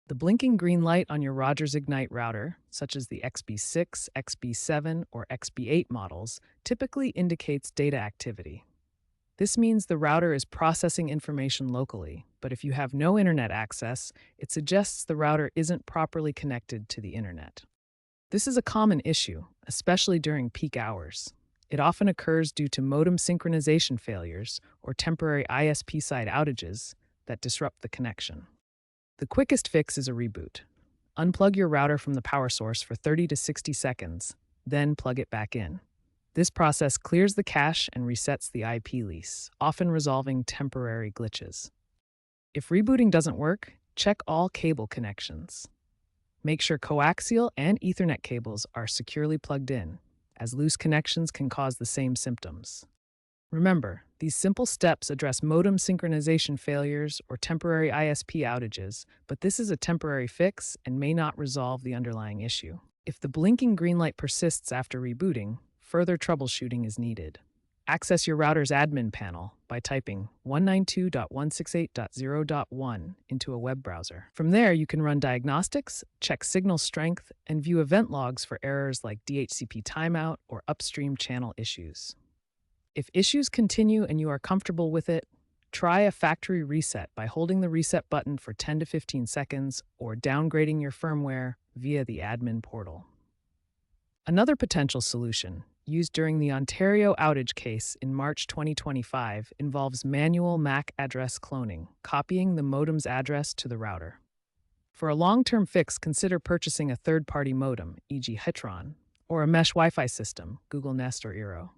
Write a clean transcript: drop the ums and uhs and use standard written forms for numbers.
The blinking green light on your Rogers Ignite router, such as the XB6, XB7, or XB8 models, typically indicates data activity. This means the router is processing information locally, but if you have no internet access, it suggests the router isn't properly connected to the internet. This is a common issue, especially during peak hours. It often occurs due to modem synchronization failures or temporary ISP side outages that disrupt the connection. The quickest fix is a reboot. Unplug your router from the power source for 30 to 60 seconds, then plug it back in. This process clears the cache and resets the IP lease, often resolving temporary glitches. If rebooting doesn't work, check all cable connections. Make sure coaxial and Ethernet cables are securely plugged in, as loose connections can cause the same symptoms. Remember, these simple steps address modem synchronization failures or temporary ISP outages, but this is a temporary fix and may not resolve the underlying issue. If the blinking green light persists after rebooting, further troubleshooting is needed. Access your router's admin panel by typing 192.168.0.1 into a web browser. From there, you can run diagnostics, check signal strength, and view event logs for errors like DHCP timeout or upstream channel issues. If issues continue and you are comfortable with it, try a factory reset by holding the reset button for 10 to 15 seconds or downgrading your firmware via the admin portal. Another potential solution, used during the Ontario outage case in March 2025, involves manual MAC address cloning, copying the modem's address to the router. For a long-term fix, consider purchasing a third-party modem, e.g. Hitron, or a mesh Wi-Fi system, Google Nest or Eero.